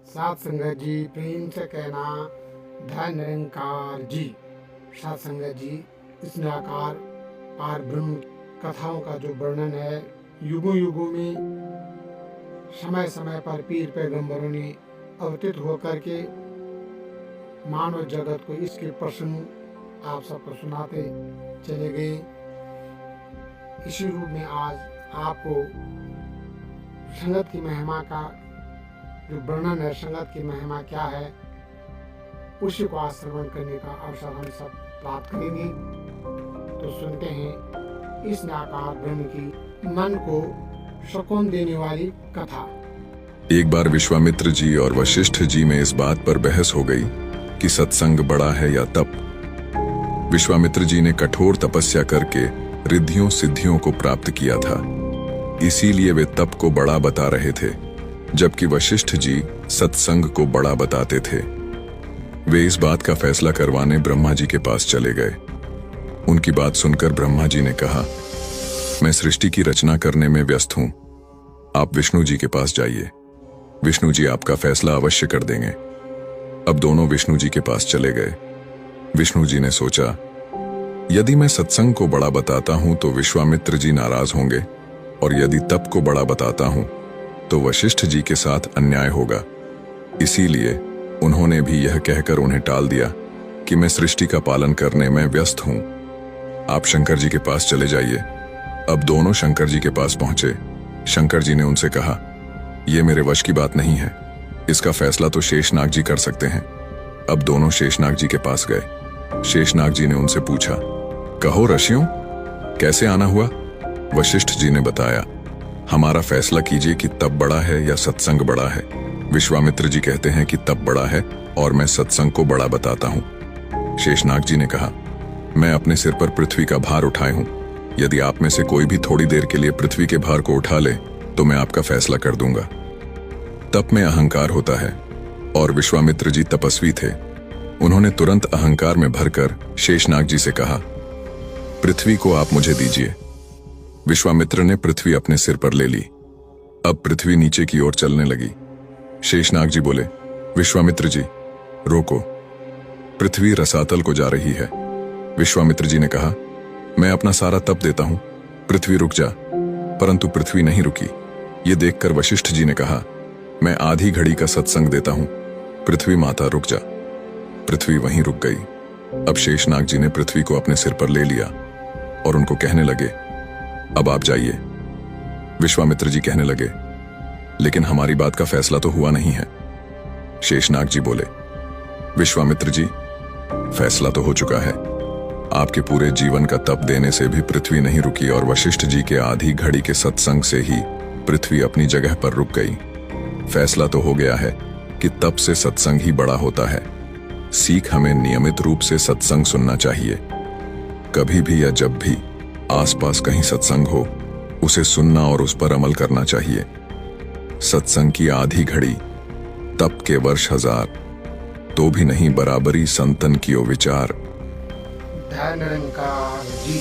सात संगत जी प्रेम से कहना धन निरंकार जी। सात संगत जी, इस निराकार पार ब्रह्म कथाओं का जो वर्णन है, युगों युगों में समय समय पर पीर पैगंबरों ने अवतरित होकर के मानव जगत को इसके प्रश्न आप सबको सुनाते चले गए। इसी रूप में आज आपको संगत की महिमा का जो वर्णन है, संगत की महिमा क्या है, उसी को आज श्रवण करने का अवसर हम सब प्राप्त करेंगे। तो सुनते हैं इस निराकार ब्रह्म की मन को सुकून देने वाली कथा। एक बार विश्वामित्र जी और वशिष्ठ जी में इस बात पर बहस हो गई कि सत्संग बड़ा है या तप। विश्वामित्र जी ने कठोर तपस्या करके रिद्धियों सिद्धियों को प्राप्त किया था, इसीलिए वे तप को बड़ा बता रहे थे, जबकि वशिष्ठ जी सत्संग को बड़ा बताते थे। वे इस बात का फैसला करवाने ब्रह्मा जी के पास चले गए। उनकी बात सुनकर ब्रह्मा जी ने कहा, मैं सृष्टि की रचना करने में व्यस्त हूं, आप विष्णु जी के पास जाइए, विष्णु जी आपका फैसला अवश्य कर देंगे। अब दोनों विष्णु जी के पास चले गए। विष्णु जी ने सोचा, यदि मैं सत्संग को बड़ा बताता हूं तो विश्वामित्र जी नाराज होंगे, और यदि तप को बड़ा बताता हूं तो वशिष्ठ जी के साथ अन्याय होगा। इसीलिए उन्होंने भी यह कहकर उन्हें टाल दिया कि मैं सृष्टि का पालन करने में व्यस्त हूं, आप शंकर जी के पास चले जाइए। अब दोनों शंकर जी के पास पहुंचे। शंकर जी ने उनसे कहा, यह मेरे वश की बात नहीं है, इसका फैसला तो शेषनाग जी कर सकते हैं। अब दोनों शेषनाग जी के पास गए। शेषनाग जी ने उनसे पूछा, कहो ऋषियों, कैसे आना हुआ? वशिष्ठ जी ने बताया, हमारा फैसला कीजिए कि तप बड़ा है या सत्संग बड़ा है। विश्वामित्र जी कहते हैं कि तप बड़ा है और मैं सत्संग को बड़ा बताता हूं। शेषनाग जी ने कहा, मैं अपने सिर पर पृथ्वी का भार उठाए हूं, यदि आप में से कोई भी थोड़ी देर के लिए पृथ्वी के भार को उठा ले तो मैं आपका फैसला कर दूंगा। तप में अहंकार होता है और विश्वामित्र जी तपस्वी थे। उन्होंने तुरंत अहंकार में भरकर शेषनाग जी से कहा, पृथ्वी को आप मुझे दीजिए। विश्वामित्र ने पृथ्वी अपने सिर पर ले ली। अब पृथ्वी नीचे की ओर चलने लगी। शेषनाग जी बोले, विश्वामित्र जी रोको, पृथ्वी रसातल को जा रही है। विश्वामित्र जी ने कहा, मैं अपना सारा तप देता हूं, पृथ्वी रुक जा। परंतु पृथ्वी नहीं रुकी। ये देखकर वशिष्ठ जी ने कहा, मैं आधी घड़ी का सत्संग देता हूं, पृथ्वी माता रुक जा। पृथ्वी वहीं रुक गई। अब शेषनाग जी ने पृथ्वी को अपने सिर पर ले लिया और उनको कहने लगे, अब आप जाइए। विश्वामित्र जी कहने लगे, लेकिन हमारी बात का फैसला तो हुआ नहीं है। शेषनाग जी बोले, विश्वामित्र जी फैसला तो हो चुका है। आपके पूरे जीवन का तप देने से भी पृथ्वी नहीं रुकी और वशिष्ठ जी के आधी घड़ी के सत्संग से ही पृथ्वी अपनी जगह पर रुक गई। फैसला तो हो गया है कि तप से सत्संग ही बड़ा होता है। सीख हमें नियमित रूप से सत्संग सुनना चाहिए। कभी भी या जब भी आसपास कहीं सत्संग हो, उसे सुनना और उस पर अमल करना चाहिए। सत्संग की आधी घड़ी, तप के वर्ष हजार, तो भी नहीं बराबरी संतन कियो विचार। धन निरंकार जी।